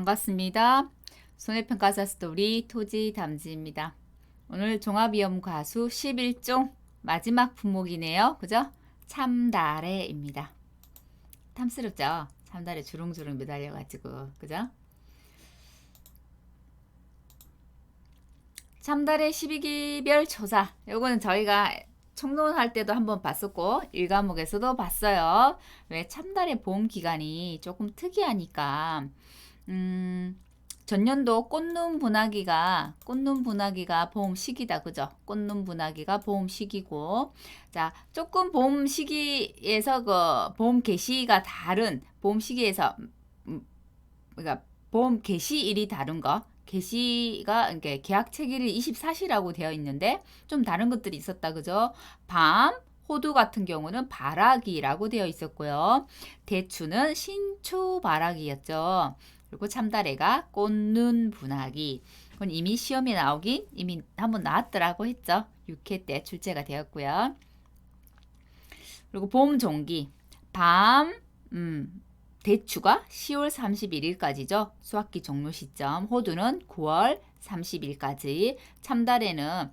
반갑습니다. 손해평가사 스토리 토지 담지입니다. 오늘 종합위험 과수 11종 마지막 품목이네요. 그죠? 참다래입니다. 탐스럽죠? 참다래 주렁주렁 매달려가지고 그죠? 참다래 12기별 조사 요거는 저희가 총론할 때도 한번 봤었고 1과목에서도 봤어요. 왜 참다래 보험 기간이 조금 특이하니까 전년도 꽃눈 분화기가 보험 시기다. 그죠? 꽃눈 분화기가 보험 시기고, 자, 조금 보험 시기에서 그 보험 개시가 다른 보험 시기에서 그러니까 보험 개시일이 다른 거. 개시가 이렇게 계약 체결일 24시라고 되어 있는데 좀 다른 것들이 있었다. 그죠? 밤 호두 같은 경우는 발악이라고 되어 있었고요. 대추는 신초발악이었죠. 그리고 참다래가 꽃눈 분화기. 그건 이미 시험에 나오긴 이미 한번 나왔더라고 했죠. 6회 때 출제가 되었고요. 그리고 봄 종기. 밤 대추가 10월 31일까지죠. 수확기 종료 시점. 호두는 9월 30일까지. 참다래는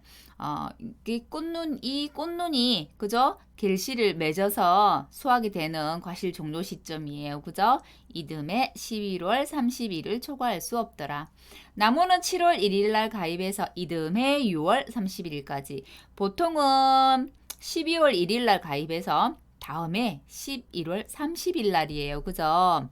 이 꽃눈이 그죠? 결실을 맺어서 수확이 되는 과실 종료 시점이에요. 그죠? 이듬해 11월 30일을 초과할 수 없더라. 나무는 7월 1일 날 가입해서 이듬해 6월 31일까지. 보통은 12월 1일 날 가입해서 다음에 11월 30일 날이에요. 그죠?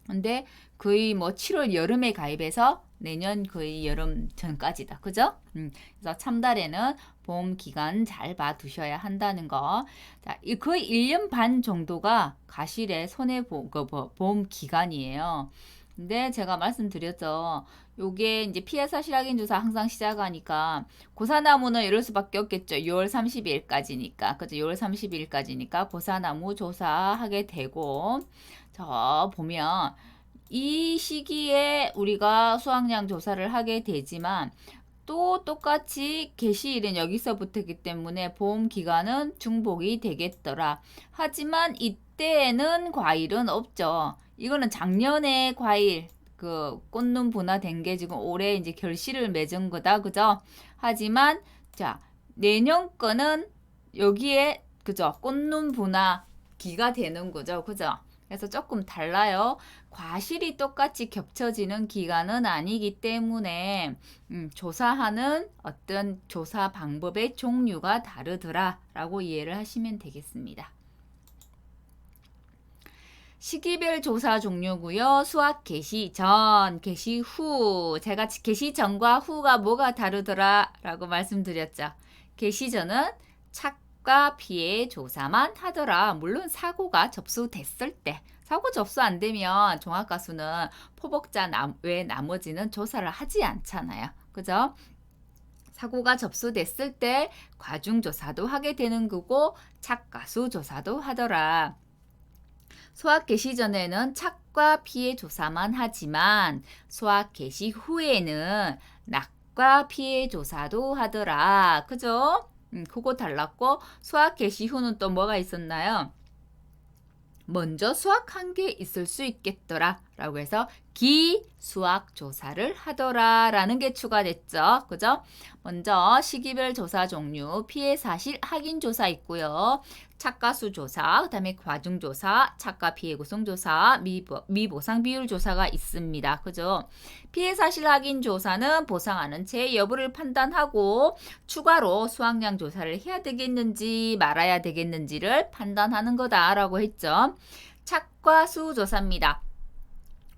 근데 거의 뭐 7월 여름에 가입해서 내년 거의 여름 전까지다. 그죠? 그래서 참다래는 보험 기간 잘 봐두셔야 한다는 거. 자, 거의 1년 반 정도가 가실의 손해보험 기간이에요. 근데 제가 말씀드렸죠. 요게 이제 피해 사실 확인 조사 항상 시작하니까 고사나무는 이럴 수밖에 없겠죠. 6월 30일까지니까. 그죠? 6월 30일까지니까 고사나무 조사하게 되고 저 보면 이 시기에 우리가 수확량 조사를 하게 되지만 또 똑같이 개시일은 여기서부터이기 때문에 보험 기간은 중복이 되겠더라. 하지만 이때에는 과일은 없죠. 이거는 작년에 과일 그 꽃눈 분화된 게 지금 올해 이제 결실을 맺은 거다. 그죠? 하지만 자, 내년 거는 여기에 그죠? 꽃눈 분화기가 되는 거죠. 그죠? 그래서 조금 달라요. 과실이 똑같이 겹쳐지는 기간은 아니기 때문에 조사하는 어떤 조사 방법의 종류가 다르더라라고 이해를 하시면 되겠습니다. 시기별 조사 종류고요. 수확 개시 전, 개시 후. 제가 개시 전과 후가 뭐가 다르더라라고 말씀드렸죠. 개시 전은 착과 피해 조사만 하더라. 물론 사고가 접수됐을 때. 사고 접수 안 되면 종합과수는 포복자 외 나머지는 조사를 하지 않잖아요. 그죠? 사고가 접수됐을 때 과중조사도 하게 되는 거고 착과수 조사도 하더라. 수확 개시 전에는 착과 피해 조사만 하지만 수확 개시 후에는 낙과 피해 조사도 하더라. 그죠? 그거 달랐고 수확 개시 후는 또 뭐가 있었나요? 먼저 수확한 게 있을 수 있겠더라 라고 해서 기수확 조사를 하더라 라는 게 추가됐죠. 그죠? 먼저 시기별 조사 종류, 피해 사실 확인 조사 있고요. 착과수 조사, 그 다음에 과중 조사, 착과 피해 구성 조사, 미보상 비율 조사가 있습니다. 그죠? 피해 사실 확인 조사는 보상하는 채 여부를 판단하고 추가로 수확량 조사를 해야 되겠는지 말아야 되겠는지를 판단하는 거다라고 했죠. 착과수 조사입니다.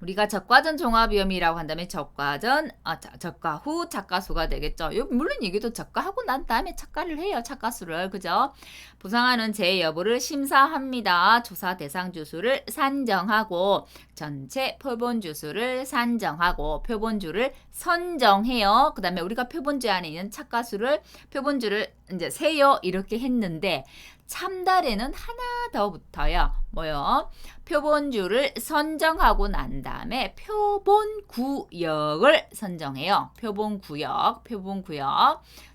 우리가 적과전 종합위험이라고 한다면 적과전, 적과 후 착과수가 되겠죠. 물론 여기도 적과하고 난 다음에 착과를 해요. 착과수를. 그죠? 보상하는 제 여부를 심사합니다. 조사 대상 주수를 산정하고 전체 표본 주수를 산정하고 표본주를 선정해요. 그 다음에 우리가 표본주 안에 있는 착과수를 표본주를 이제 세요 이렇게 했는데 참달에는 하나 더 붙어요. 뭐요? 표본주를 선정하고 난 다음에 표본구역을 선정해요. 표본구역.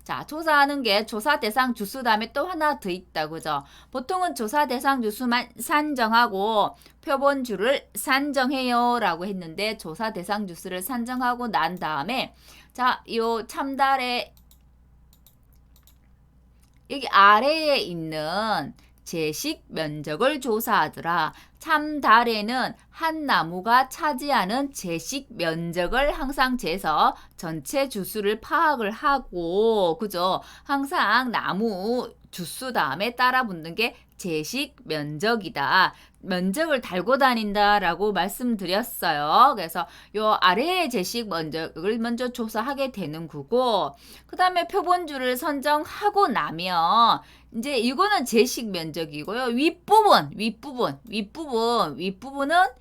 자, 조사하는 게 조사 대상 주수 다음에 또 하나 더 있다. 그죠? 보통은 조사 대상 주수만 산정하고 표본주를 산정해요 라고 했는데 조사 대상 주수를 산정하고 난 다음에 자, 요 참달에 여기 아래에 있는 제식 면적을 조사하더라. 참달에는 한 나무가 차지하는 제식 면적을 항상 재서 전체 주수를 파악을 하고, 그죠? 항상 나무 주수 다음에 따라 붙는 게 제식 면적이다. 면적을 달고 다닌다라고 말씀드렸어요. 그래서 요 아래의 제식 면적을 먼저 조사하게 되는 거고, 그 다음에 표본주를 선정하고 나면 이제 이거는 제식 면적이고요. 윗부분은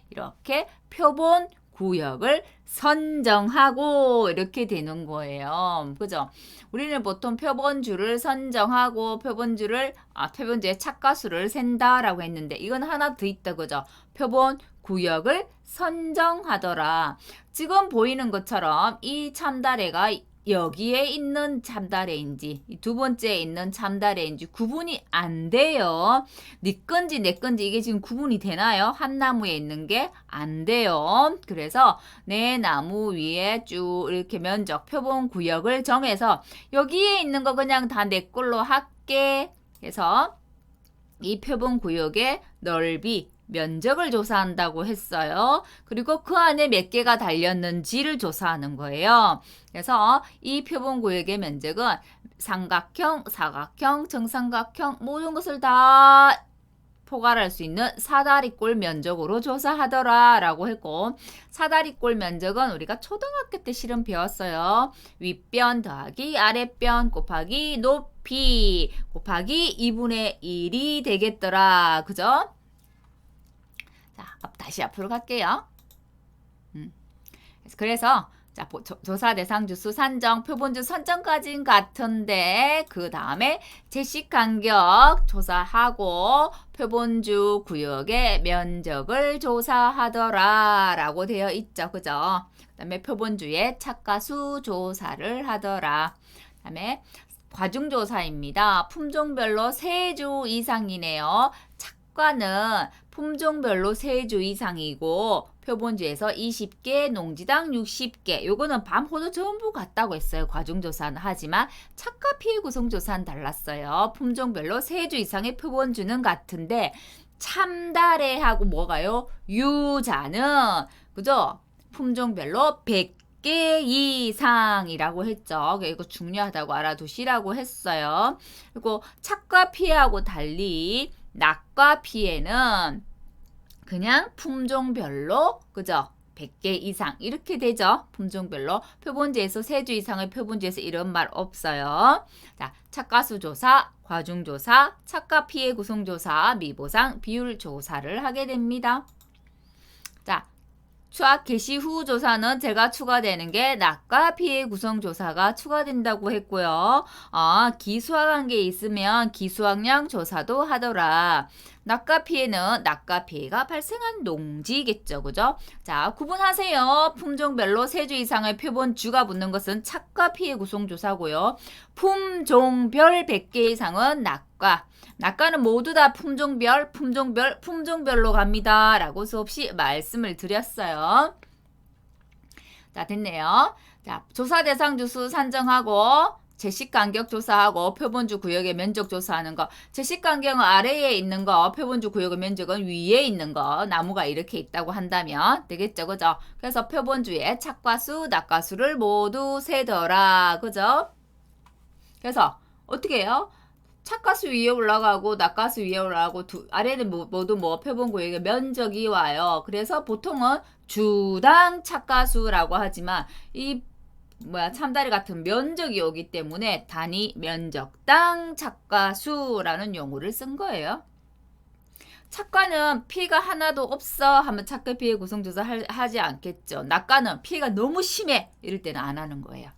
이렇게 표본 구역을 선정하고 이렇게 되는 거예요. 그죠? 우리는 보통 표본주를 선정하고 표본주의 착가수를 센다라고 했는데 이건 하나 더 있다. 그죠? 표본 구역을 선정하더라. 지금 보이는 것처럼 이 참다래가 여기에 있는 참다래인지 두 번째에 있는 참다래인지 구분이 안 돼요. 네 건지 내 건지 이게 지금 구분이 되나요? 한 나무에 있는 게 안 돼요. 그래서 내 나무 위에 쭉 이렇게 면적 표본 구역을 정해서 여기에 있는 거 그냥 다 내 걸로 할게. 그래서 이 표본 구역의 넓이 면적을 조사한다고 했어요. 그리고 그 안에 몇 개가 달렸는지를 조사하는 거예요. 그래서 이 표본 구역의 면적은 삼각형, 사각형, 정삼각형 모든 것을 다 포괄할 수 있는 사다리꼴 면적으로 조사하더라 라고 했고, 사다리꼴 면적은 우리가 초등학교 때 실험 배웠어요. 윗변 더하기 아랫변 곱하기 높이 곱하기 2분의 1이 되겠더라. 그죠? 자, 다시 앞으로 갈게요. 그래서 자, 조사 대상 주수 산정, 표본주 선정까지는 같은데 그 다음에 제식 간격 조사하고 표본주 구역의 면적을 조사하더라 라고 되어 있죠. 그죠? 그 다음에 표본주의 착가수 조사를 하더라. 그 다음에 과중조사입니다. 품종별로 3주 이상이네요. 착과는 품종별로 3주 이상이고 표본주에서 20개, 농지당 60개. 요거는 밤호도 전부 같다고 했어요. 과중조사는 하지만 착과 피해 구성조사는 달랐어요. 품종별로 3주 이상의 표본주는 같은데 참다래하고 뭐가요? 유자는 그죠? 품종별로 100개 이상이라고 했죠. 이거 중요하다고 알아두시라고 했어요. 그리고 착과 피해하고 달리 낙과 피해는 그냥 품종별로 그죠? 100개 이상 이렇게 되죠. 품종별로 표본지에서 3주 이상의 표본지에서 이런 말 없어요. 자, 착가수 조사, 과중 조사, 착가 피해 구성 조사, 미보상 비율 조사를 하게 됩니다. 자, 수학 개시 후 조사는 제가 추가되는 게 낙과 피해 구성 조사가 추가된다고 했고요. 기수학 관계 있으면 기수학량 조사도 하더라. 낙과 피해는 낙과 피해가 발생한 농지겠죠. 그죠? 자, 구분하세요. 품종별로 3주 이상의 표본주가 붙는 것은 착과 피해 구성 조사고요. 품종별 100개 이상은 낙과. 낙과는 모두 다 품종별로 갑니다. 라고 수없이 말씀을 드렸어요. 자, 됐네요. 자, 조사 대상 주수 산정하고 제식 간격 조사하고 표본주 구역의 면적 조사하는 거. 제식 간격은 아래에 있는 거, 표본주 구역의 면적은 위에 있는 거. 나무가 이렇게 있다고 한다면 되겠죠. 그죠? 그래서 표본주의 착과수, 낙과수를 모두 세더라. 그죠? 그래서 어떻게 해요? 착가수 위에 올라가고 낙가수 위에 올라가고 아래는 모두 표본 구역의 면적이 와요. 그래서 보통은 주당 착가수라고 하지만 이 참다리 같은 면적이 오기 때문에 단위 면적당 착가수라는 용어를 쓴 거예요. 착과는 피해가 하나도 없어 하면 착가 피해 구성조사 하지 않겠죠. 낙과는 피해가 너무 심해 이럴 때는 안 하는 거예요.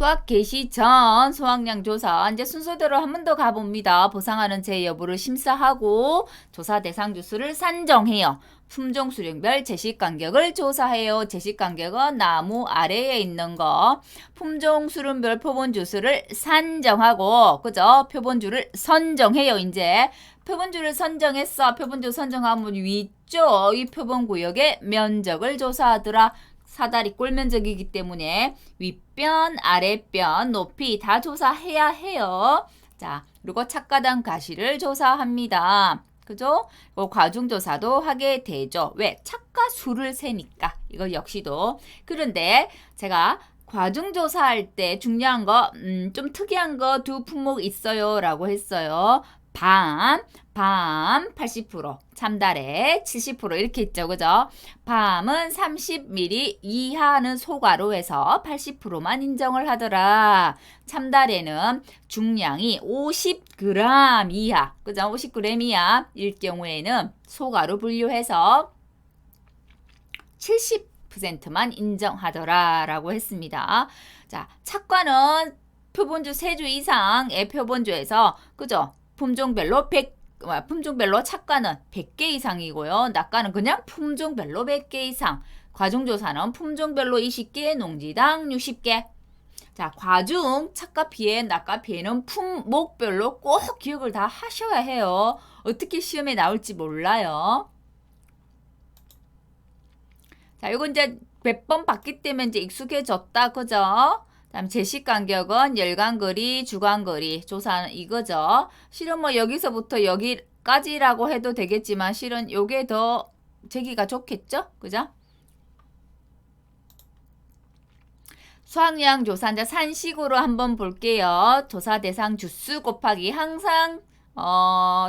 수학 개시 전 수학량 조사 이제 순서대로 한 번 더 가봅니다. 보상하는 제 여부를 심사하고 조사 대상 주수를 산정해요. 품종 수령별 제식 간격을 조사해요. 제식 간격은 나무 아래에 있는 거. 품종 수령별 표본 주수를 산정하고 그죠? 표본주를 선정해요. 이제 표본주를 선정했어. 표본주 선정하면 위쪽 이 표본구역의 면적을 조사하더라. 사다리 꼴 면적이기 때문에 윗변, 아랫변, 높이 다 조사해야 해요. 자, 그리고 착가당 가시를 조사합니다. 그죠? 과중조사도 하게 되죠. 왜? 착가수를 세니까. 이거 역시도. 그런데 제가 과중조사할 때 중요한 거, 좀 특이한 거 두 품목 있어요. 라고 했어요. 밤 80%, 참달에 70% 이렇게 있죠. 그죠? 밤은 30ml 이하는 소가로에서 80%만 인정을 하더라. 참달에는 중량이 50g 이하, 그죠? 50g 이하일 경우에는 소가로 분류해서 70%만 인정하더라 라고 했습니다. 자, 착과는 표본주 3주 이상의 표본주에서 그죠? 품종별로 착과는 100개 이상이고요. 낙과는 그냥 품종별로 100개 이상. 과중조사는 품종별로 20개, 농지당 60개. 자, 과중, 착과 피해, 낙과 피해는 품목별로 꼭 기억을 다 하셔야 해요. 어떻게 시험에 나올지 몰라요. 자, 이거 이제 몇 번 봤기 때문에 이제 익숙해졌다. 그죠? 다음 제식 간격은 열간거리, 주간거리 조사하는 이거죠. 실은 뭐 여기서부터 여기까지라고 해도 되겠지만 실은 요게 더 재기가 좋겠죠? 그죠? 수학량 조사 이제 산식으로 한번 볼게요. 조사 대상 주수 곱하기 항상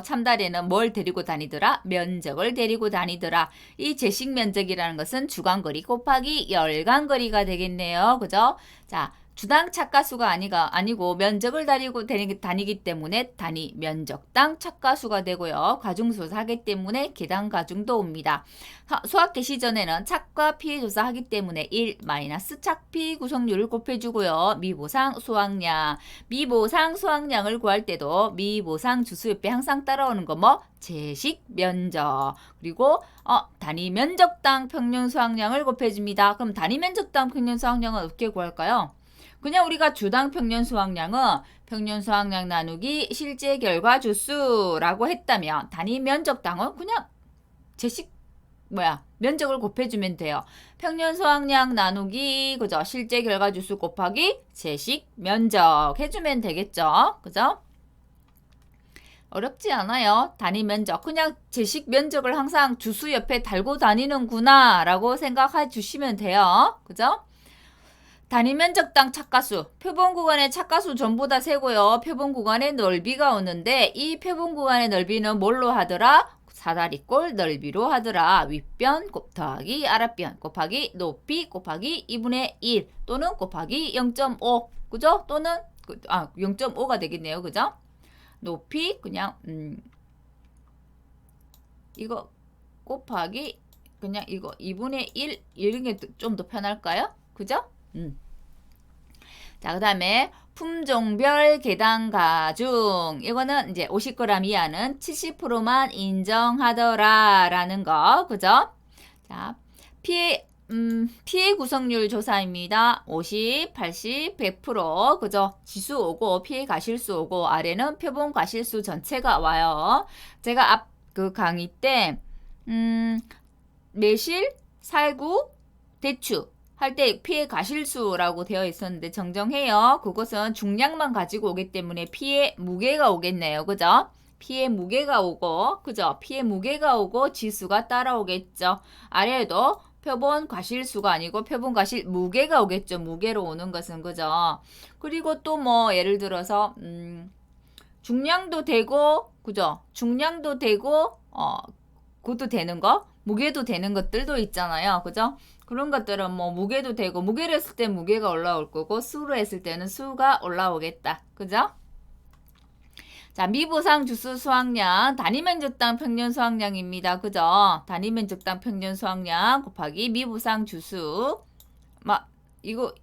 참달에는 뭘 데리고 다니더라? 면적을 데리고 다니더라. 이 제식 면적이라는 것은 주간거리 곱하기 열간거리가 되겠네요. 그죠? 자, 주당 착가수가 아니고 면적을 다니고 다니기 때문에 단위 면적당 착가수가 되고요. 과중조사 하기 때문에 계당 과중도 옵니다. 수학 개시 전에는 착과 피해 조사하기 때문에 1 마이너스 착피 구성률을 곱해주고요. 미보상 수학량을 구할 때도 미보상 주수 옆에 항상 따라오는 거 뭐? 제식 면적 그리고 단위 면적당 평균 수학량을 곱해줍니다. 그럼 단위 면적당 평균 수학량은 어떻게 구할까요? 그냥 우리가 주당 평균 수학량은 평균 수학량 나누기 실제 결과 주수라고 했다면 단위 면적당은 그냥 면적을 곱해주면 돼요. 평균 수학량 나누기 그죠? 실제 결과 주수 곱하기 제식 면적 해주면 되겠죠. 그죠? 어렵지 않아요. 단위 면적. 그냥 제식 면적을 항상 주수 옆에 달고 다니는구나 라고 생각해 주시면 돼요. 그죠? 단위 면적당 착가수. 표본 구간의 착가수 전부 다 세고요. 표본 구간의 넓이가 오는데 이 표본 구간의 넓이는 뭘로 하더라? 사다리꼴 넓이로 하더라. 윗변 더하기 아랫변 곱하기 높이 곱하기 2분의 1 또는 곱하기 0.5 그죠? 또는 0.5가 되겠네요. 그죠? 높이 그냥 이거 곱하기 그냥 이거 2분의 1 이런 게 좀 더 편할까요? 그죠? 자, 그 다음에 품종별 계당 가중 이거는 이제 50g 이하는 70%만 인정하더라 라는 거 그죠? 자, 피해 구성률 조사입니다. 50, 80, 100% 그죠? 지수 오고 피해 가실수 오고 아래는 표본 가실수 전체가 와요. 제가 앞 그 강의 때 매실, 살구, 대추 할 때 피해 가실수라고 되어 있었는데 정정해요. 그것은 중량만 가지고 오기 때문에 피해 무게가 오겠네요. 그죠? 피해 무게가 오고 그죠? 피해 무게가 오고 지수가 따라오겠죠. 아래에도 표본 과실수가 아니고 표본 과실 무게가 오겠죠. 무게로 오는 것은 그죠? 그리고 또 뭐 예를 들어서 중량도 되고 그죠? 중량도 되고 그것도 되는 거 무게도 되는 것들도 있잖아요. 그죠? 그런 것들은 뭐 무게도 되고 무게를 했을 때 무게가 올라올 거고 수로 했을 때는 수가 올라오겠다. 그죠? 자, 미보상 주수 수학량 단위 면적당 평균 수학량입니다. 그죠? 단위 면적당 평균 수학량 곱하기 미보상 주수 이거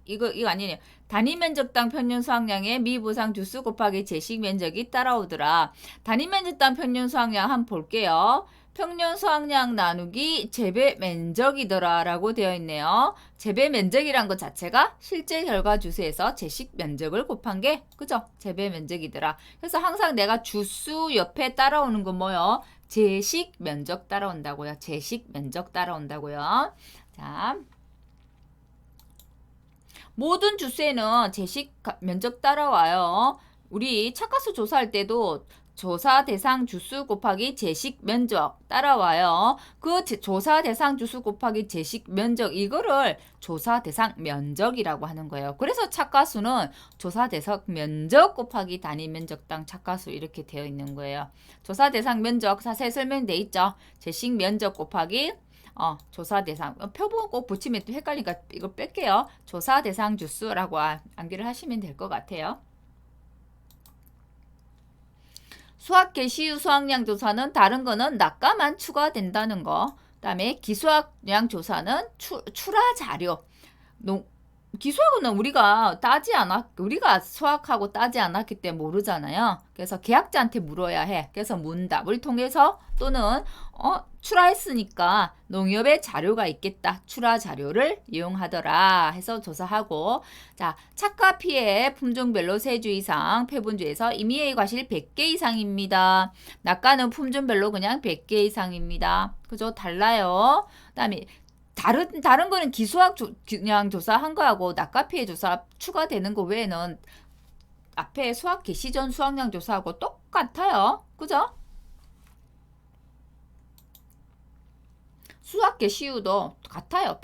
아니네요. 단위 면적당 평균 수확량의 미보상 주수 곱하기 제식 면적이 따라오더라. 단위 면적당 평균 수확량 한번 볼게요. 평균 수확량 나누기 재배 면적이더라 라고 되어 있네요. 재배 면적이란 것 자체가 실제 결과 주수에서 제식 면적을 곱한 게 그죠? 재배 면적이더라. 그래서 항상 내가 주수 옆에 따라오는 건 뭐요? 제식 면적 따라온다고요. 제식 면적 따라온다고요. 자, 모든 주수에는 제식 면적 따라와요. 우리 차가수 조사할 때도 조사 대상 주수 곱하기 제식 면적 따라와요. 그 조사 대상 주수 곱하기 제식 면적 이거를 조사 대상 면적이라고 하는 거예요. 그래서 차가수는 조사 대상 면적 곱하기 단위 면적당 차가수 이렇게 되어 있는 거예요. 조사 대상 면적 자세히 설명돼 있죠. 제식 면적 곱하기 조사 대상 표본 꼭 붙이면 또 헷갈리니까 이거 뺄게요. 조사 대상 주수라고 암기를 하시면 될 것 같아요. 수학 개시 후 수확량 조사는 다른 거는 낙가만 추가된다는 거. 그다음에 기수학량 조사는 출하 자료. 기수학은 우리가 수학하고 따지 않았기 때문에 모르잖아요. 그래서 계약자한테 물어야 해. 그래서 문답을 통해서 또는 출하했으니까 농협에 자료가 있겠다. 출하 자료를 이용하더라 해서 조사하고 자 착과 피해 품종별로 3주 이상 표본주에서 임의의 과실 100개 이상입니다. 낙가는 품종별로 그냥 100개 이상입니다. 그죠? 달라요. 그다음에 다른 거는 기수학 그냥 조사한 거하고 낙가 피해 조사 추가되는 거 외에는 앞에 수학 개시 전 수확량 조사하고 똑같아요. 그죠? 수학 개시 후도 같아요.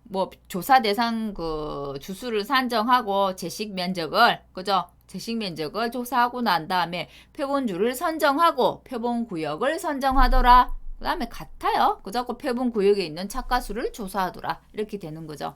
뭐 조사 대상 그 주수를 산정하고 제식 면적을 그죠? 제식 면적을 조사하고 난 다음에 표본주를 선정하고 표본 구역을 선정하더라. 그 다음에 같아요. 그죠? 그 표본 구역에 있는 착가수를 조사하더라. 이렇게 되는 거죠.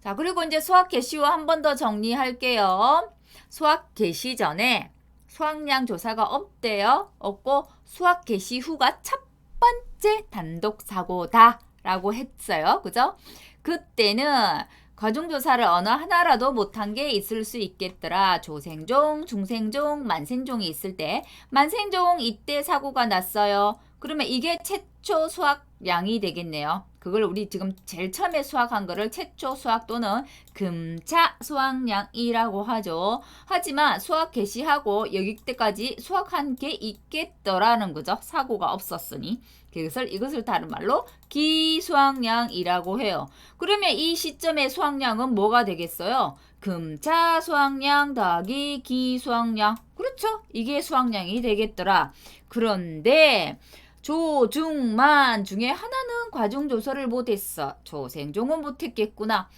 자, 그리고 이제 수학 개시 후 한 번 더 정리할게요. 수학 개시 전에 수확량 조사가 없대요. 없고 수학 개시 후가 첫 번째 단독 사고다 라고 했어요. 그죠? 그때는 과중조사를 어느 하나라도 못한 게 있을 수 있겠더라. 조생종, 중생종, 만생종이 있을 때 만생종 이때 사고가 났어요. 그러면 이게 최초 수확량이 되겠네요. 그걸 우리 지금 제일 처음에 수확한 거를 최초 수확 또는 금차 수확량이라고 하죠. 하지만 수확 개시하고 여기 때까지 수확한 게 있겠더라는 거죠. 사고가 없었으니. 이것을 다른 말로 기수확량이라고 해요. 그러면 이 시점의 수확량은 뭐가 되겠어요? 금차 수확량 더하기 기수확량. 그렇죠? 이게 수확량이 되겠더라. 그런데 조, 중, 만 중에 하나는 과중조사를 못했어. 조생종은 못했겠구나.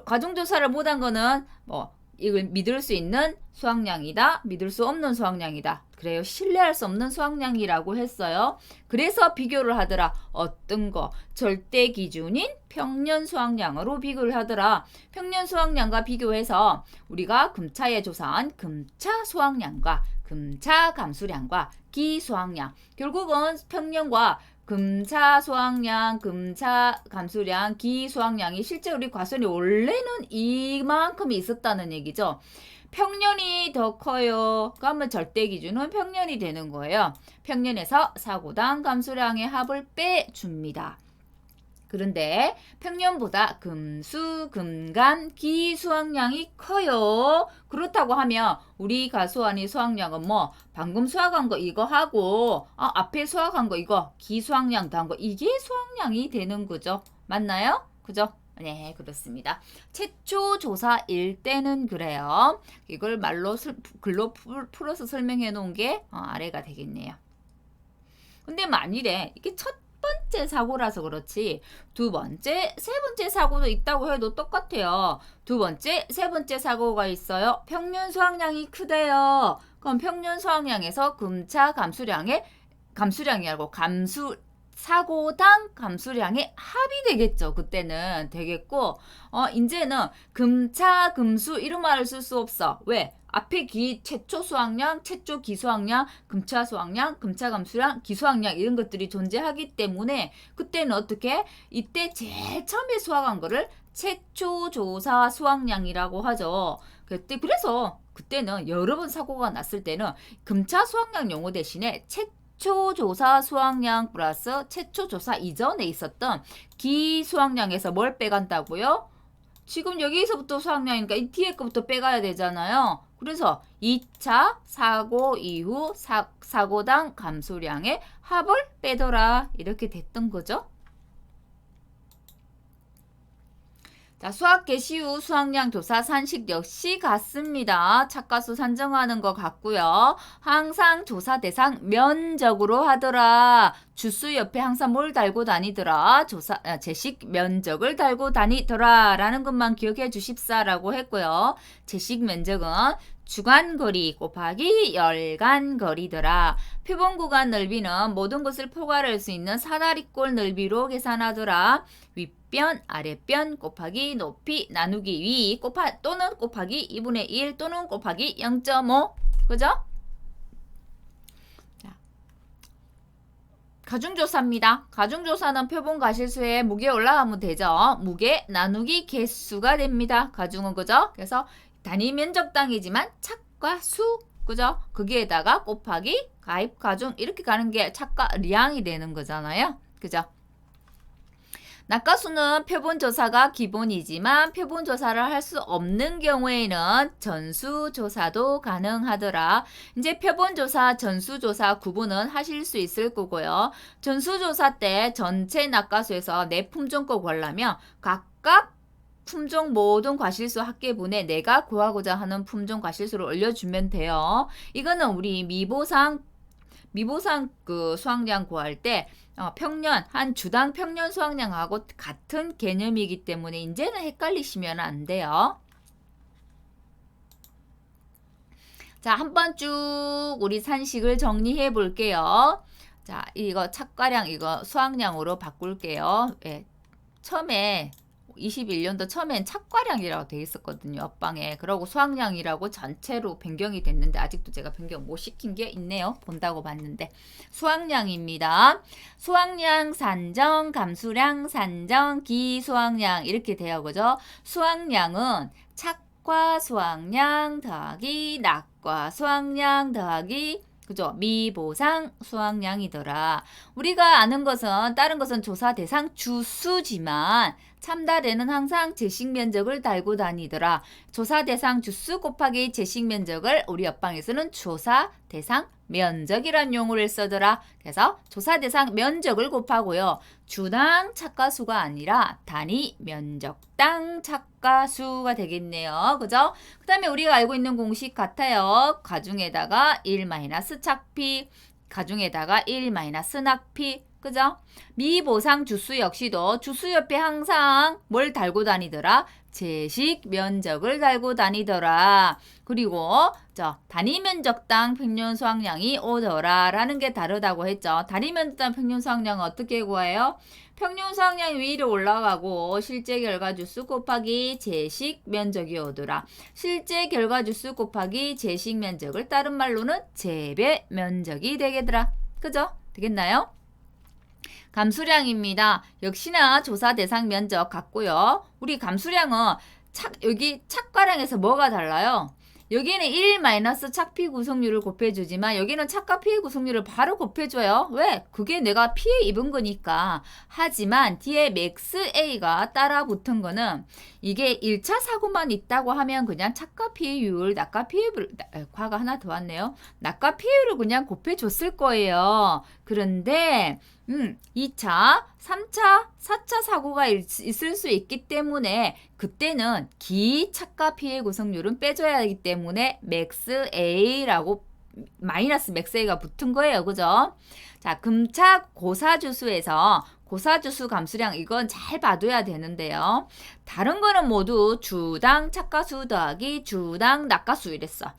과중조사를 못한 거는 이걸 믿을 수 있는 수확량이다. 믿을 수 없는 수확량이다. 그래요. 신뢰할 수 없는 수확량이라고 했어요. 그래서 비교를 하더라. 어떤 거? 절대 기준인 평년 수확량으로 비교를 하더라. 평년 수확량과 비교해서 우리가 금차에 조사한 금차 수확량과 금차 감수량과 기수확량 결국은 평년과 금차 수확량, 금차 감수량, 기수확량이 실제 우리 과수원이 원래는 이만큼이 있었다는 얘기죠. 평년이 더 커요. 그러면 절대 기준은 평년이 되는 거예요. 평년에서 사고당 감수량의 합을 빼줍니다. 그런데 평년보다 금수, 금간, 기수확량이 커요. 그렇다고 하면 우리 가수원이 수확량은 방금 수확한 거 이거 하고 앞에 수확한 거 이거 기수확량 더한 거 이게 수확량이 되는 거죠. 맞나요? 그죠? 네, 그렇습니다. 최초 조사일 때는 그래요. 이걸 글로 풀어서 설명해 놓은 게 아래가 되겠네요. 근데 만일에 이게 첫 번째 사고라서 그렇지 두 번째, 세 번째 사고도 있다고 해도 똑같아요. 두 번째, 세 번째 사고가 있어요. 평년 수확량이 크대요. 그럼 평년 수확량에서 금차 감수량이 아니고 사고당 감수량의 합이 되겠죠. 그때는 되겠고 이제는 금차 금수 이런 말을 쓸 수 없어. 왜? 앞에 최초 수확량, 최초 기수확량, 금차 수확량, 금차 감수량, 기수확량 이런 것들이 존재하기 때문에 그때는 어떻게? 이때 제일 처음에 수확한 거를 최초 조사 수확량이라고 하죠. 그래서 그때는 여러 번 사고가 났을 때는 금차 수확량 용어 대신에 최초 조사 수확량 플러스 최초 조사 이전에 있었던 기 수확량에서 뭘 빼간다고요? 지금 여기서부터 수확량이니까 이 뒤에 거부터 빼가야 되잖아요. 그래서 2차 사고 이후 사고당 감소량의 합을 빼더라. 이렇게 됐던 거죠. 자, 수학 개시 후 수확량 조사 산식 역시 같습니다. 착가수 산정하는 것 같고요. 항상 조사 대상 면적으로 하더라. 주수 옆에 항상 뭘 달고 다니더라. 제식 면적을 달고 다니더라. 라는 것만 기억해 주십사라고 했고요. 제식 면적은 주간거리 곱하기 열간거리더라. 표본 구간 넓이는 모든 것을 포괄할 수 있는 사다리꼴 넓이로 계산하더라. 윗변, 아랫변 곱하기 높이 나누기 위 또는 곱하기 2분의 1 또는 곱하기 0.5 그죠? 자, 가중조사입니다. 가중조사는 표본 가실수에 무게 올라가면 되죠. 무게 나누기 개수가 됩니다. 가중은 그죠? 그래서 단위 면적당이지만 착과 수 그죠? 거기에다가 곱하기 가입 가중 이렇게 가는 게 착과량이 되는 거잖아요. 그죠? 낙가수는 표본조사가 기본이지만 표본조사를 할 수 없는 경우에는 전수조사도 가능하더라. 이제 표본조사, 전수조사 구분은 하실 수 있을 거고요. 전수조사 때 전체 낙가수에서 내 품종 거 구하려면 각각 품종 모든 과실수 합계분에 내가 구하고자 하는 품종 과실수를 올려주면 돼요. 이거는 우리 미보상 그 수확량 구할 때 평년 한 주당 평년 수확량하고 같은 개념이기 때문에 이제는 헷갈리시면 안 돼요. 자, 한번 쭉 우리 산식을 정리해 볼게요. 자, 이거 착과량 이거 수확량으로 바꿀게요. 예, 처음에 21년도 처음엔 착과량이라고 돼 있었거든요. 옆방에. 그러고 수확량이라고 전체로 변경이 됐는데 아직도 제가 변경 못 시킨 게 있네요. 본다고 봤는데. 수확량입니다. 수확량 산정, 감수량 산정, 기수확량 이렇게 돼요. 그죠? 수확량은 착과 수확량 더하기 낙과 수확량 더하기 그죠? 미보상 수확량이더라. 우리가 아는 것은 다른 것은 조사 대상 주수지만 참달에는 항상 제식 면적을 달고 다니더라. 조사 대상 주수 곱하기 제식 면적을 우리 옆방에서는 조사 대상 면적이란 용어를 쓰더라. 그래서 조사 대상 면적을 곱하고요. 주당 착가수가 아니라 단위 면적당 착가수가 되겠네요. 그죠? 그 다음에 우리가 알고 있는 공식 같아요. 가중에다가 1 착피, 가중에다가 1 낙피. 그죠? 미보상 주수 역시도 주수 옆에 항상 뭘 달고 다니더라? 제식 면적을 달고 다니더라. 그리고 단위 면적당 평균 수확량이 오더라 라는 게 다르다고 했죠. 단위 면적당 평균 수확량은 어떻게 구해요? 평균 수확량이 위로 올라가고 실제 결과 주수 곱하기 제식 면적이 오더라. 실제 결과 주수 곱하기 제식 면적을 다른 말로는 재배 면적이 되겠더라. 그죠? 되겠나요? 감수량입니다. 역시나 조사 대상 면적 같고요. 우리 감수량은 여기 착과량에서 뭐가 달라요? 여기는 1 착피 구성률을 곱해주지만 여기는 착과 피해 구성률을 바로 곱해줘요. 왜? 그게 내가 피해 입은 거니까. 하지만 뒤에 맥스 A가 따라 붙은 거는 이게 1차 사고만 있다고 하면 그냥 착과 피해율, 낙과 피해율, 과가 하나 더 왔네요. 낙과 피해율을 그냥 곱해줬을 거예요. 그런데 2차, 3차, 4차 사고가 있을 수 있기 때문에 그때는 기착과 피해 구성률은 빼줘야 하기 때문에 맥스 A라고 마이너스 맥스 A가 붙은 거예요. 그죠? 자, 금착 고사주수에서 고사주수 감수량 이건 잘 봐둬야 되는데요. 다른 거는 모두 주당 착과수 더하기 주당 낙과수 이랬어.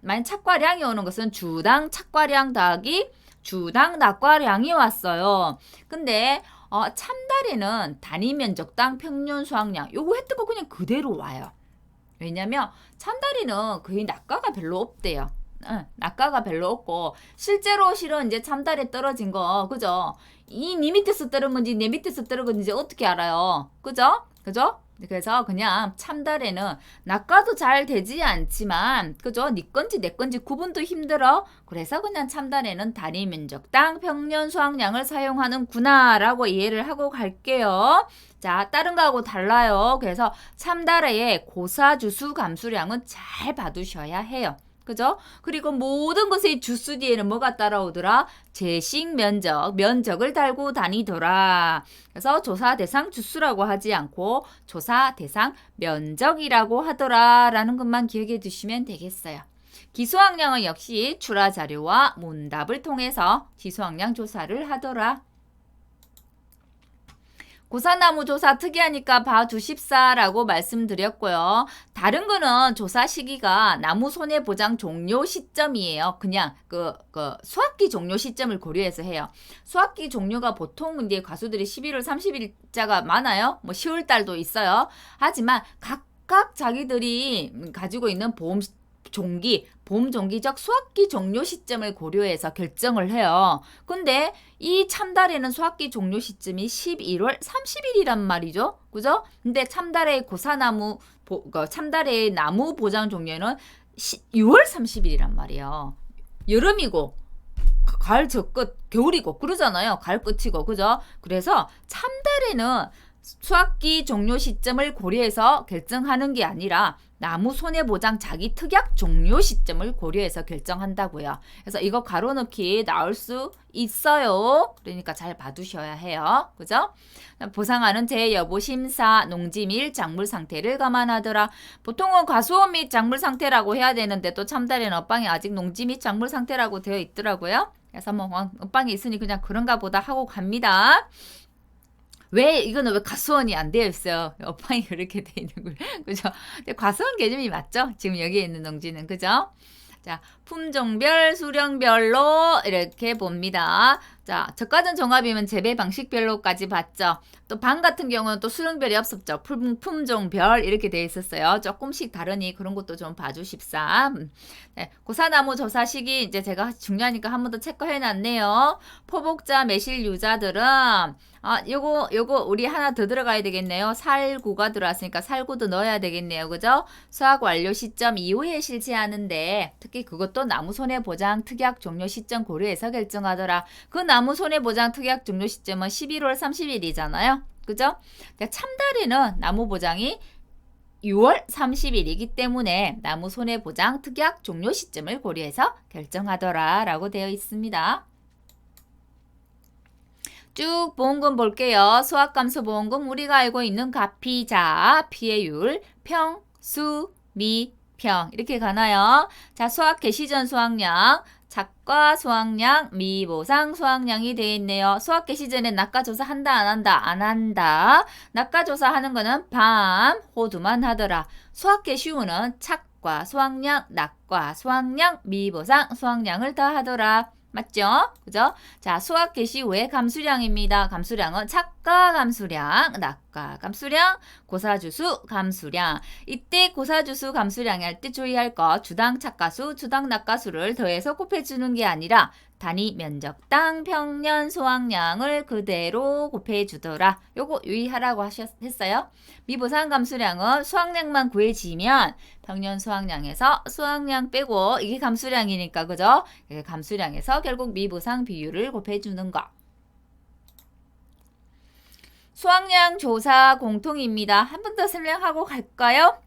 만약 착과량이 오는 것은 주당 착과량 더하기 주당 낙과량이 왔어요. 근데 참다리는 단위 면적당 평균 수확량 요거 했던 거 그냥 그대로 와요. 왜냐면 참다리는 거의 낙과가 별로 없대요. 낙과가 별로 없고 실제로 실은 이제 참다리에 떨어진 거 그죠? 이 밑에서 떨어진 건지 내 밑에서 떨어진 건지 어떻게 알아요? 그죠? 그죠? 그래서 그냥 참다래는 낚아도 잘 되지 않지만 그죠? 네 건지 내 건지 구분도 힘들어. 그래서 그냥 참다래는 단위 면적당 평년 수확량을 사용하는구나 라고 이해를 하고 갈게요. 자, 다른 거하고 달라요. 그래서 참다래의 고사주수 감수량은 잘 봐두셔야 해요. 그죠? 그리고 모든 것의 주수 뒤에는 뭐가 따라오더라? 제식 면적, 면적을 달고 다니더라. 그래서 조사 대상 주수라고 하지 않고 조사 대상 면적이라고 하더라 라는 것만 기억해 두시면 되겠어요. 기수학량은 역시 출하 자료와 문답을 통해서 기수학량 조사를 하더라. 고사나무 조사 특이하니까 봐주십사라고 말씀드렸고요. 다른 거는 조사 시기가 나무 손해보장 종료 시점이에요. 그냥 수확기 종료 시점을 고려해서 해요. 수확기 종료가 보통 이제 가수들이 11월 30일자가 많아요. 뭐 10월 달도 있어요. 하지만 각각 자기들이 가지고 있는 보험 종기적 수확기 종료 시점을 고려해서 결정을 해요. 근데 이 참다래는 수확기 종료 시점이 11월 30일이란 말이죠. 그죠? 근데 참다래의 고사나무, 참다래의 나무 보장 종료는 6월 30일이란 말이에요. 여름이고 가을 저 끝, 겨울이고 그러잖아요. 가을 끝이고 그죠? 그래서 참다래는 수확기 종료 시점을 고려해서 결정하는 게 아니라 나무 손해보장 자기 특약 종료 시점을 고려해서 결정한다고요. 그래서 이거 가로넣기 나올 수 있어요. 그러니까 잘 봐두셔야 해요. 그죠? 보상하는 재여부 심사, 농지 및 작물 상태를 감안하더라. 보통은 과수원 및 작물 상태라고 해야 되는데 또 참다래는 엇방에 아직 농지 및 작물 상태라고 되어 있더라고요. 그래서 뭐 엇방에 있으니 그냥 그런가 보다 하고 갑니다. 이거는 왜 과수원이 안 되어 있어요? 엇방이 그렇게 돼 있는 걸. 그죠? 근데 과수원 개념이 맞죠? 지금 여기에 있는 농지는. 그죠? 자, 품종별, 수령별로 이렇게 봅니다. 자, 저가전 종합이면 재배 방식별로까지 봤죠. 또 방 같은 경우는 또 수령별이 없었죠. 품종별 이렇게 돼 있었어요. 조금씩 다르니 그런 것도 좀 봐주십사. 네, 고사나무 조사 시기 이제 제가 중요하니까 한 번 더 체크해 놨네요. 포복자, 매실 유자들은 요거 우리 하나 더 들어가야 되겠네요. 살구가 들어왔으니까 살구도 넣어야 되겠네요. 그죠? 수확 완료 시점 이후에 실시하는데 특히 그것도 나무 손해보장 특약 종료 시점 고려해서 결정하더라. 그 나무 손해보장 특약 종료 시점은 11월 30일이잖아요. 그죠? 참다리는 나무 보장이 6월 30일이기 때문에 나무 손해보장 특약 종료 시점을 고려해서 결정하더라 라고 되어 있습니다. 쭉 보험금 볼게요. 수확감소보험금 우리가 알고 있는 가피자, 피해율, 평, 수, 미, 평 이렇게 가나요? 자, 수확 개시 전 수확량, 작과 수확량, 미보상 수확량이 되어 있네요. 수확 개시 전에 낙가조사 한다 안 한다? 안 한다. 낙가조사 하는 거는 밤, 호두만 하더라. 수확 개시 후는 착과 수확량, 낙과 수확량, 미보상 수확량을 다 하더라. 맞죠? 그죠? 자, 수확 개시 후에 감수량입니다. 감수량은 착가 감수량, 낙가 감수량, 고사주수 감수량. 이때 고사주수 감수량 할 때 주의할 거 주당 착가수, 주당 낙가수를 더해서 곱해주는 게 아니라 단위 면적당 평년 수확량을 그대로 곱해주더라. 요거 유의하라고 했어요. 미보상 감수량은 수확량만 구해지면 평년 수확량에서 수확량 빼고 이게 감수량이니까 그죠? 감수량에서 결국 미보상 비율을 곱해주는 거. 수확량 조사 공통입니다. 한 번 더 설명하고 갈까요?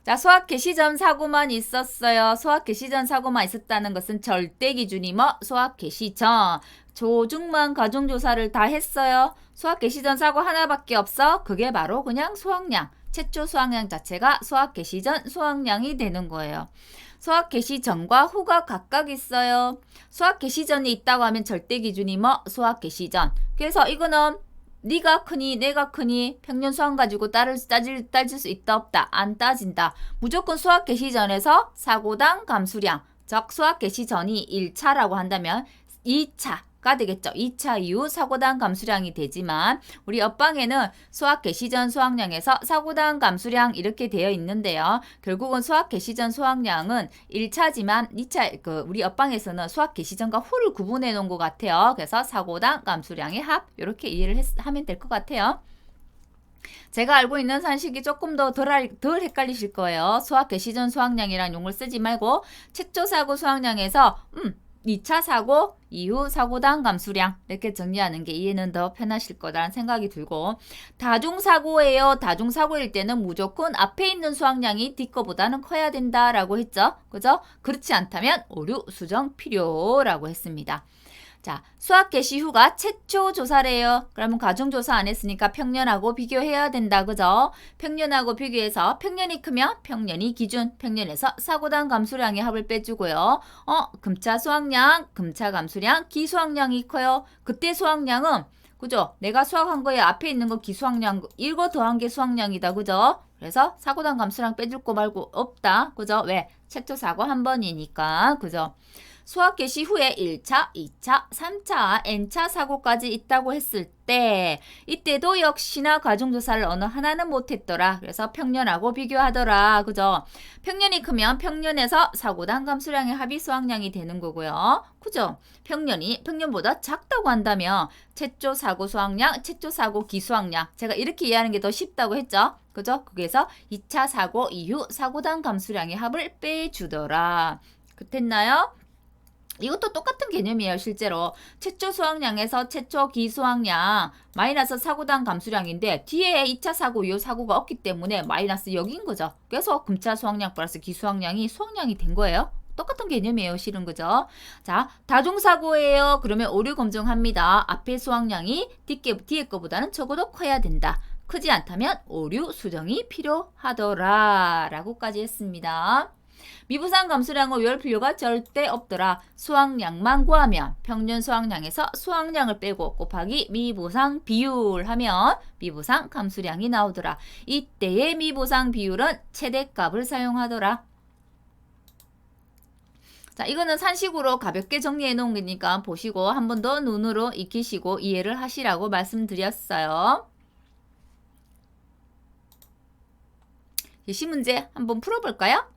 자, 수확 개시 전 사고만 있었어요. 수확 개시 전 사고만 있었다는 것은 절대 기준이 수확 개시 전. 조중만 가중조사를 다 했어요. 수확 개시 전 사고 하나밖에 없어. 그게 바로 그냥 수확량. 최초 수확량 자체가 수확 개시 전 수확량이 되는 거예요. 수확 개시 전과 후가 각각 있어요. 수확 개시 전이 있다고 하면 절대 기준이 수확 개시 전. 그래서 이거는 네가 크니 내가 크니 평년 수확 가지고 따질 수 있다 없다 안 따진다. 무조건 수확 개시 전에서 사고당 감수량 즉 수확 개시 전이 1차라고 한다면 2차가 되겠죠. 2차 이후 사고당 감수량이 되지만 우리 옆방에는 수확 개시 전 수확량에서 사고당 감수량 이렇게 되어 있는데요. 결국은 수확 개시 전 수확량은 1차지만 2차 우리 옆방에서는 수확 개시 전과 후를 구분해 놓은 것 같아요. 그래서 사고당 감수량의 합 이렇게 이해를 하면 될 것 같아요. 제가 알고 있는 산식이 조금 더 덜 헷갈리실 거예요. 수학 개시 전 수학량이란 용어를 쓰지 말고 최초 사고 수학량에서 2차 사고 이후 사고당 감수량 이렇게 정리하는 게 이해는 더 편하실 거라는 생각이 들고, 다중사고예요. 다중사고일 때는 무조건 앞에 있는 수학량이 뒤 거보다는 커야 된다라고 했죠. 그죠? 그렇지 않다면 오류 수정 필요라고 했습니다. 자, 수학 개시 후가 최초 조사래요. 그러면 가중조사 안 했으니까 평년하고 비교해야 된다. 그죠? 평년하고 비교해서 평년이 크면 평년이 기준, 평년에서 사고당 감수량의 합을 빼주고요. 금차 수학량, 금차 감수량, 기수학량이 커요. 그때 수학량은 그죠? 내가 수학한 거에 앞에 있는 거 기수학량, 이거 더한 게 수학량이다. 그죠? 그래서 사고당 감수량 빼줄 거 말고 없다. 그죠? 왜? 최초 사고 한 번이니까. 그죠? 수학 개시 후에 1차, 2차, 3차, n차 사고까지 있다고 했을 때 이때도 역시나 가중조사를 어느 하나는 못했더라. 그래서 평년하고 비교하더라. 그죠? 평년이 크면 평년에서 사고당 감수량의 합이 수학량이 되는 거고요. 그죠? 평년이 평년보다 작다고 한다면 최초 사고 수학량, 최초 사고 기수학량, 제가 이렇게 이해하는 게 더 쉽다고 했죠? 그죠? 거기에서 2차 사고 이후 사고당 감수량의 합을 빼주더라. 됐나요? 이것도 똑같은 개념이에요. 실제로 최초 수학량에서 최초 기수학량 마이너스 사고당 감수량인데 뒤에 2차 사고 이후 사고가 없기 때문에 마이너스 0인 거죠. 그래서 금차 수학량 플러스 기수학량이 수학량이 된 거예요. 똑같은 개념이에요. 실은 그죠? 자, 다중사고예요. 그러면 오류 검증합니다. 앞에 수학량이 뒤에 거보다는 적어도 커야 된다. 크지 않다면 오류 수정이 필요하더라 라고까지 했습니다. 미부상 감수량을 외울 필요가 절대 없더라. 수학량만 구하면 평년 수학량에서 수학량을 빼고 곱하기 미부상 비율 하면 미부상 감수량이 나오더라. 이때의 미부상 비율은 최대값을 사용하더라. 자, 이거는 산식으로 가볍게 정리해 놓은 거니까 보시고 한 번 더 눈으로 익히시고 이해를 하시라고 말씀드렸어요. 예시 문제 한번 풀어볼까요?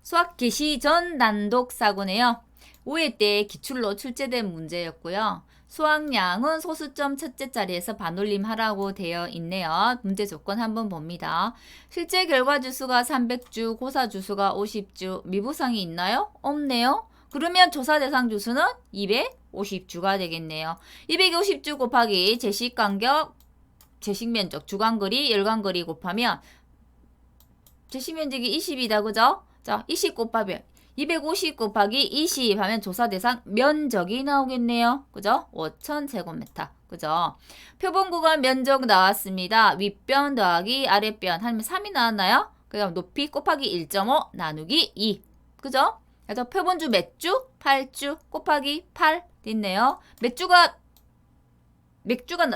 수학 개시 전 단독 사고네요. 5회 때 기출로 출제된 문제였고요. 수학량은 소수점 첫째 자리에서 반올림 하라고 되어 있네요. 문제 조건 한번 봅니다. 실제 결과 주수가 300주, 고사 주수가 50주, 미부상이 있나요? 없네요. 그러면 조사 대상 주수는 250주가 되겠네요. 250주 곱하기 제식 간격, 제식 면적, 주간거리, 열간거리 곱하면 제식 면적이 20이다. 그죠? 자, 20 곱하면 250 곱하기 20 하면 조사 대상 면적이 나오겠네요. 그죠? 5,000제곱미터. 그죠? 표본 구간 면적 나왔습니다. 윗변 더하기 아랫변 하면 3이 나왔나요? 그럼 높이 곱하기 1.5 나누기 2. 그죠? 그래서 표본주 몇 주? 8주 곱하기 8 있네요. 몇 주가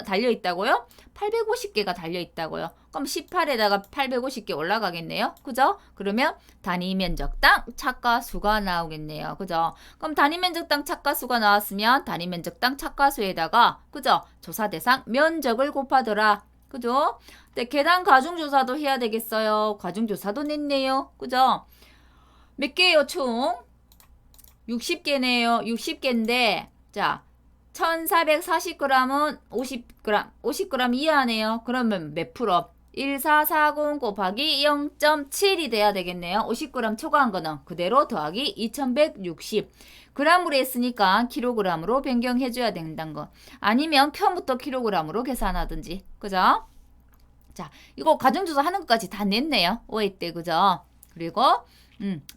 달려 있다고요? 850개가 달려 있다고요. 그럼 18에다가 850개 올라가겠네요. 그죠? 그러면 단위 면적당 착가수가 나오겠네요. 그죠? 그럼 단위 면적당 착가수가 나왔으면 단위 면적당 착가수에다가 그죠? 조사 대상 면적을 곱하더라. 그죠? 근데 계단 가중조사도 해야 되겠어요. 가중조사도 냈네요. 그죠? 몇 개예요, 총? 60개네요. 60개인데 자, 1440g은 50g 이하네요. 그러면 몇 프로? 1440 곱하기 0.7이 돼야 되겠네요. 50g 초과한 거는 그대로 더하기 2160. g으로 했으니까 킬로그램으로 변경해줘야 된다는 거. 아니면 처음부터 킬로그램으로 계산하든지. 그죠? 자, 이거 가정조사 하는 것까지 다 냈네요. 5회 때. 그죠? 그리고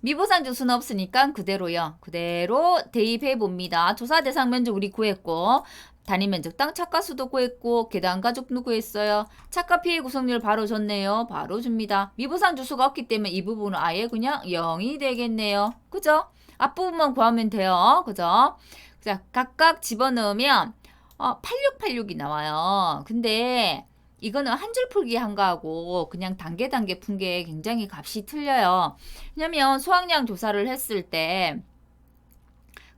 미부상 주수는 없으니까 그대로요. 그대로 대입해 봅니다. 조사 대상 면적 우리 구했고 단위 면적당 착가수도 구했고 계단 가족도 구했어요. 착가 피해 구성률 바로 줬네요. 바로 줍니다. 미부상 주수가 없기 때문에 이 부분은 아예 그냥 0이 되겠네요. 그죠? 앞부분만 구하면 돼요. 그죠? 자, 각각 집어넣으면 8686이 나와요. 근데 이거는 한 줄 풀기 한 거하고 그냥 단계 푼 게 굉장히 값이 틀려요. 왜냐면 수학량 조사를 했을 때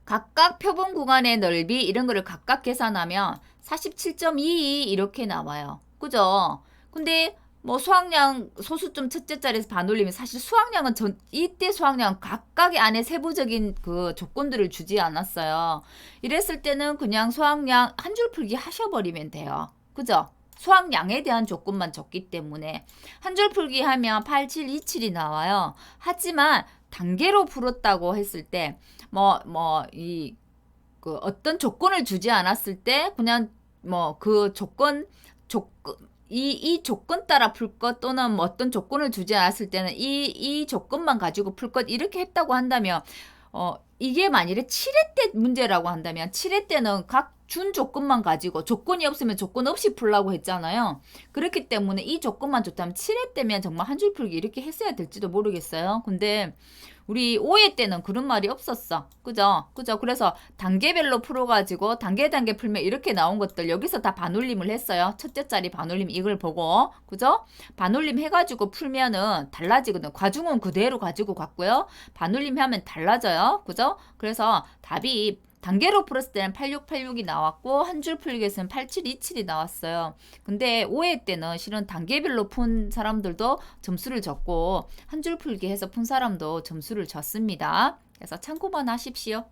각각 표본 구간의 넓이 이런 거를 각각 계산하면 47.22 이렇게 나와요. 그죠? 근데 뭐 수학량 소수점 첫째 자리에서 반올리면 사실 수학량은 이때 수학량 각각의 안에 세부적인 그 조건들을 주지 않았어요. 이랬을 때는 그냥 수학량 한 줄 풀기 하셔버리면 돼요. 그죠? 수확량에 대한 조건만 줬기 때문에 한 줄 풀기 하면 8727이 나와요. 하지만 단계로 풀었다고 했을 때 그 어떤 조건을 주지 않았을 때 그냥 그 조건 이 조건 따라 풀 것 또는 어떤 조건을 주지 않았을 때는 이 조건만 가지고 풀 것 이렇게 했다고 한다면 이게 만일에 7회 때 문제라고 한다면 7회 때는 각 준 조건만 가지고 조건이 없으면 조건 없이 풀라고 했잖아요. 그렇기 때문에 이 조건만 줬다면 7회 때면 정말 한 줄 풀기 이렇게 했어야 될지도 모르겠어요. 근데 우리 5회 때는 그런 말이 없었어. 그죠? 그래서 단계별로 풀어가지고 단계 풀면 이렇게 나온 것들 여기서 다 반올림을 했어요. 첫째 자리 반올림 이걸 보고. 그죠? 반올림 해가지고 풀면은 달라지거든. 과중은 그대로 가지고 갔고요. 반올림 하면 달라져요. 그죠? 그래서 답이 단계로 풀었을 때는 8686이 나왔고 한 줄 풀기에서는 8727이 나왔어요. 근데 5회 때는 실은 단계별로 푼 사람들도 점수를 줬고 한 줄 풀기 해서 푼 사람도 점수를 줬습니다. 그래서 참고만 하십시오.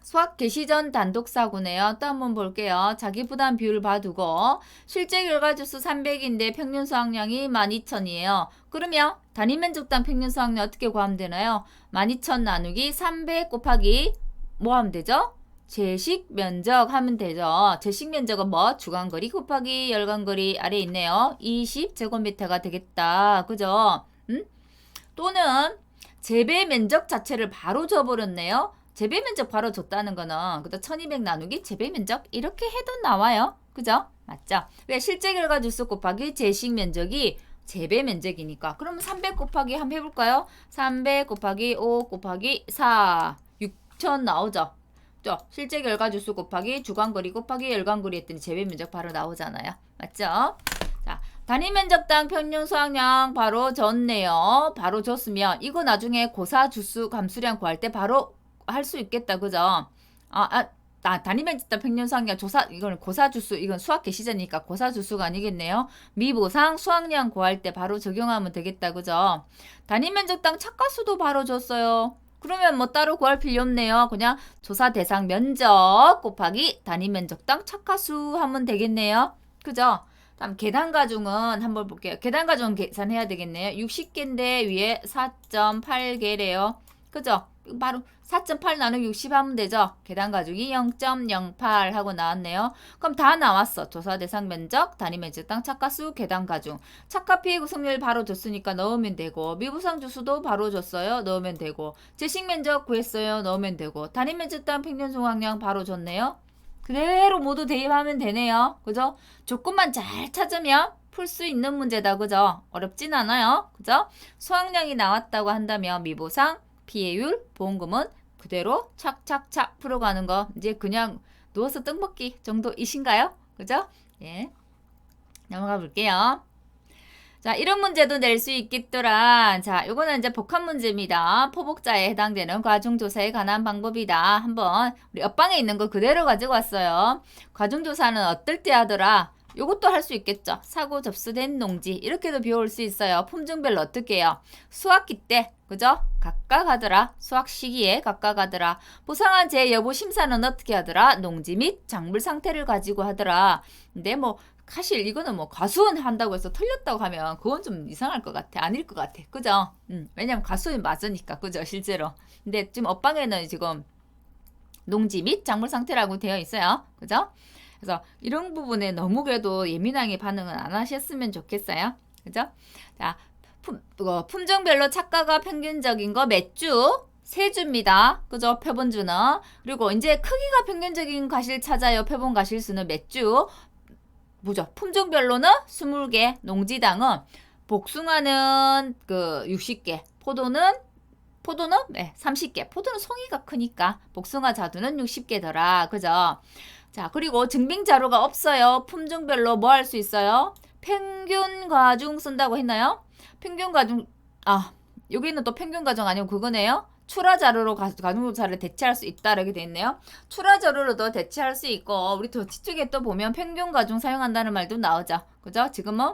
수학 개시 전 단독사고네요. 또 한번 볼게요. 자기 부담 비율 봐두고 실제 결과주수 300인데 평균 수확량이 12,000이에요. 그러면 단위 면적당 평균 수확량 어떻게 구하면 되나요? 12,000 나누기 300 곱하기 뭐 하면 되죠? 제식 면적 하면 되죠. 제식 면적은 뭐? 주간거리 곱하기 열간거리 아래 있네요. 20제곱미터가 되겠다. 그죠? 또는 재배 면적 자체를 바로 줘버렸네요. 재배 면적 바로 줬다는 거는 그다 1200 나누기 재배 면적 이렇게 해도 나와요. 그죠? 맞죠? 왜 실제 결과 주수 곱하기 제식 면적이 재배 면적이니까. 그러면 300 곱하기 한번 해볼까요? 300 곱하기 5 곱하기 4 6000 나오죠? 실제 결과 주수 곱하기 주간거리 곱하기 열간거리 했더니 재배 면적 바로 나오잖아요. 맞죠? 자, 단위 면적당 평균 수확량 바로 줬네요. 바로 줬으면 이거 나중에 고사 주수 감수량 구할 때 바로 할 수 있겠다. 그죠? 단위 면적당 평균 수확량 조사 이건 고사 주수 이건 수학 개시제니까 고사 주수가 아니겠네요. 미보상 수확량 구할 때 바로 적용하면 되겠다. 그죠? 단위 면적당 착가수도 바로 줬어요. 그러면 뭐 따로 구할 필요 없네요. 그냥 조사 대상 면적 곱하기 단위 면적당 착가수 하면 되겠네요. 그죠? 다음 계단 가중은 한번 볼게요. 계단 가중 계산해야 되겠네요. 60개인데 위에 4.8개래요. 그죠? 바로 4.8 나누기 60 하면 되죠. 계단 가중이 0.08 하고 나왔네요. 그럼 다 나왔어. 조사 대상 면적, 단위 면적당 착가수, 계단 가중. 착가 피해 구성률 바로 줬으니까 넣으면 되고 미부상 주수도 바로 줬어요. 넣으면 되고 제식 면적 구했어요. 넣으면 되고 단위 면적당 평균 수확량 바로 줬네요. 그대로 모두 대입하면 되네요. 그죠? 조건만 잘 찾으면 풀 수 있는 문제다. 그죠? 어렵진 않아요. 그죠? 수확량이 나왔다고 한다면 미보상, 피해율, 보험금은 그대로 착착착 풀어가는 거 이제 그냥 누워서 떡 먹기 정도이신가요? 그죠? 예. 넘어가 볼게요. 자, 이런 문제도 낼 수 있겠더라. 자, 요거는 이제 복합 문제입니다. 포복자에 해당되는 과중조사에 관한 방법이다. 한번 우리 옆방에 있는 거 그대로 가지고 왔어요. 과중조사는 어떨 때 하더라? 요것도 할 수 있겠죠. 사고 접수된 농지 이렇게도 비워올 수 있어요. 품종별로 어떻게 해요? 수확기 때 그죠? 각각 하더라. 수확 시기에 각각 하더라. 보상한 재 여부 심사는 어떻게 하더라? 농지 및 작물 상태를 가지고 하더라. 근데 뭐 사실 이거는 뭐 과수원 한다고 해서 틀렸다고 하면 그건 좀 이상할 것 같아. 아닐 것 같아. 그죠? 왜냐면 과수원 맞으니까. 그죠? 실제로. 근데 지금 업방에는 지금 농지 및 작물 상태라고 되어 있어요. 그죠? 그래서 이런 부분에 너무 그래도 예민하게 반응은 안 하셨으면 좋겠어요. 그죠? 자, 품종별로 착가가 평균적인 거 몇 주? 3주입니다. 그죠? 표본주는. 그리고 이제 크기가 평균적인 과실 찾아요. 표본 과실 수는 몇 주? 뭐죠? 품종별로는 20개, 농지당은 복숭아는 60개, 포도는 네, 30개. 포도는 송이가 크니까 복숭아 자두는 60개더라. 그죠? 자, 그리고 증빙 자료가 없어요. 품종별로 뭐 할 수 있어요? 평균 과중 쓴다고 했나요? 평균 과중 여기는 또 평균 과중 아니고 그거네요. 출하 자료로 과중조사를 대체할 수 있다 이렇게 돼 있네요. 출하 자료로도 대체할 수 있고 우리 더 뒤쪽에 또 보면 평균 과중 사용한다는 말도 나오죠. 그죠? 지금은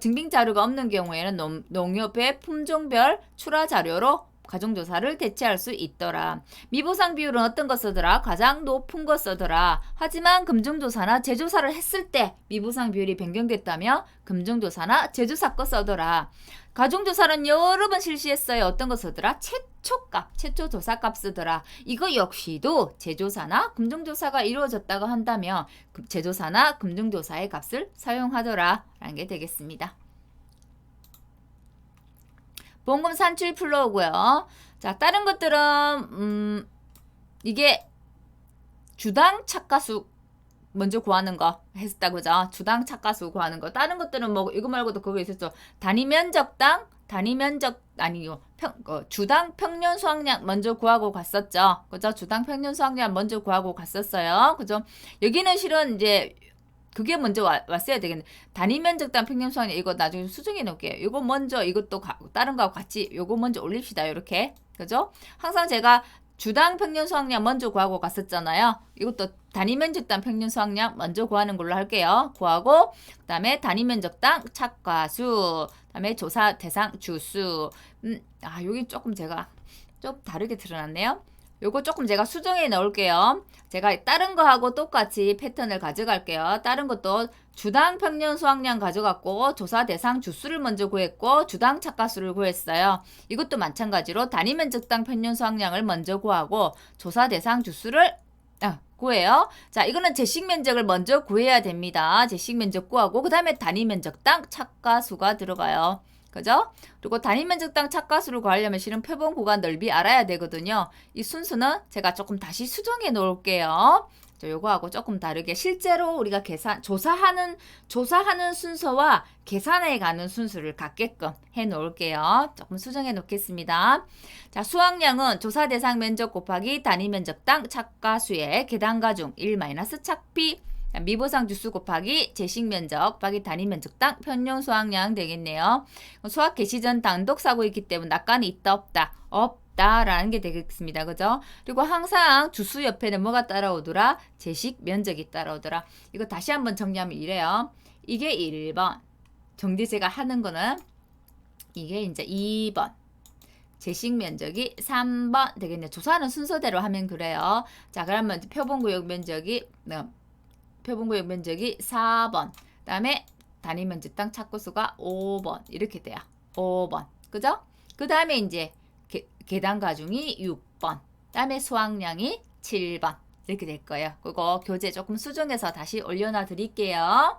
증빙 자료가 없는 경우에는 농협의 품종별 출하 자료로 가중조사를 대체할 수 있더라. 미보상 비율은 어떤 거 쓰더라? 가장 높은 거 쓰더라. 하지만 금중조사나 제조사를 했을 때 미보상 비율이 변경됐다며 금중조사나 제조사 거 써더라. 가중조사는 여러 번 실시했어요. 어떤 거 쓰더라? 최초값, 최초조사값 쓰더라. 이거 역시도 제조사나 금중조사가 이루어졌다고 한다면 제조사나 금중조사의 값을 사용하더라 라는 게 되겠습니다. 봉금 산출 플로우고요. 자, 다른 것들은 이게 주당 착가수 먼저 구하는 거 했다 그죠? 주당 착가수 구하는 거. 다른 것들은 뭐 이거 말고도 그거 있었죠. 단위 면적당 아니요. 주당 평년 수확량 먼저 구하고 갔었죠. 그죠? 주당 평년 수확량 먼저 구하고 갔었어요. 그죠? 여기는 실은 이제 그게 먼저 왔어야 되겠네. 단위 면적당 평년 수확량 이거 나중에 수정해 놓을게요. 이거 먼저 이것도 다른 거하고 같이 요거 먼저 올립시다. 이렇게. 그죠? 항상 제가 주당 평년 수확량 먼저 구하고 갔었잖아요. 이것도 단위 면적당 평년 수확량 먼저 구하는 걸로 할게요. 구하고 그다음에 단위 면적당 착과수, 그다음에 조사 대상 주수. 여기 조금 제가 좀 다르게 드러났네요. 요거 조금 제가 수정해 넣을게요. 제가 다른 거하고 똑같이 패턴을 가져갈게요. 다른 것도 주당 평년 수확량 가져갔고 조사 대상 주수를 먼저 구했고 주당 착가수를 구했어요. 이것도 마찬가지로 단위 면적당 평년 수확량을 먼저 구하고 조사 대상 주수를 구해요. 자, 이거는 제식 면적을 먼저 구해야 됩니다. 제식 면적 구하고 그 다음에 단위 면적당 착가수가 들어가요. 그죠? 그리고 단위 면적당 착가수를 구하려면 실은 표본 구간 넓이 알아야 되거든요. 이 순수는 제가 조금 다시 수정해 놓을게요. 요거하고 조금 다르게 실제로 우리가 조사하는 순서와 계산해 가는 순서를 같게끔 해 놓을게요. 조금 수정해 놓겠습니다. 자, 수확량은 조사 대상 면적 곱하기 단위 면적당 착가수의 계단가 중 1-착비 미보상 주수 곱하기 제식 면적 곱하기 단위 면적당 평년 수확량 되겠네요. 수확 개시 전 단독 사고 있기 때문에 낙관이 있다 없다 라는 게 되겠습니다. 그죠? 그리고 항상 주수 옆에는 뭐가 따라오더라? 제식 면적이 따라오더라. 이거 다시 한번 정리하면 이래요. 이게 1번. 정리 제가 하는 거는 이게 이제 2번. 제식 면적이 3번 되겠네요. 조사하는 순서대로 하면 그래요. 자, 그러면 표본구역 면적이 4번. 그 다음에 단위 면적당 착구수가 5번. 이렇게 돼요. 5번. 그죠? 그 다음에 이제 계단 가중이 6번. 그 다음에 수확량이 7번. 이렇게 될 거예요. 그거 교재 조금 수정해서 다시 올려놔 드릴게요.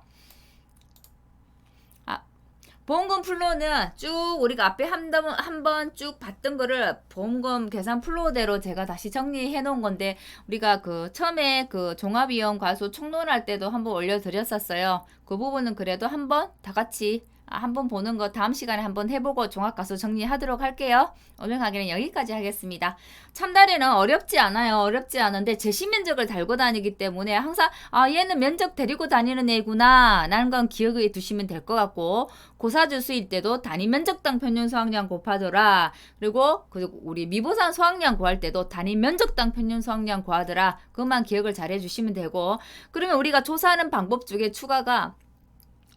보험금 플로우는 쭉 우리가 앞에 한번 쭉 봤던 거를 보험금 계산 플로우대로 제가 다시 정리해 놓은 건데 우리가 처음에 종합이용 과수 총론할 때도 한번 올려드렸었어요. 그 부분은 그래도 한번 다 같이 한번 보는 거 다음 시간에 한번 해보고 종합가수 정리하도록 할게요. 오늘 강의는 여기까지 하겠습니다. 참다리는 어렵지 않아요. 어렵지 않은데 제식 면적을 달고 다니기 때문에 항상 얘는 면적 데리고 다니는 애구나 라는 건 기억해 두시면 될 것 같고 고사주수일 때도 단위 면적당 평년 수확량 곱하더라. 그리고 우리 미보상 수확량 구할 때도 단위 면적당 평년 수확량 구하더라. 그것만 기억을 잘 해주시면 되고 그러면 우리가 조사하는 방법 중에 추가가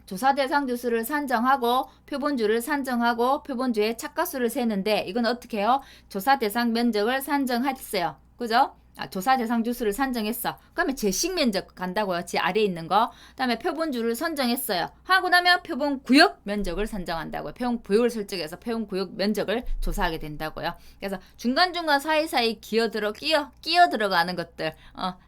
조사 대상 주수를 산정하고 표본주를 산정하고 표본주의 착가수를 세는데 이건 어떻게 해요? 조사 대상 면적을 산정했어요. 그죠? 조사 대상 주수를 산정했어. 그러면 제식 면적 간다고요. 지 아래에 있는 거. 그다음에 표본주를 선정했어요. 하고 나면 표본 구역 면적을 산정한다고요. 표본 구역을 설정해서 표본 구역 면적을 조사하게 된다고요. 그래서 중간중간 사이사이 끼어 들어가는 것들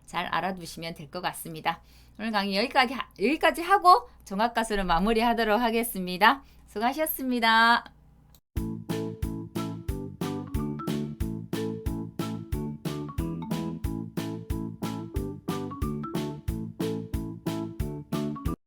잘 알아두시면 될 것 같습니다. 오늘 강의 여기까지 하고 종합가수를 마무리하도록 하겠습니다. 수고하셨습니다.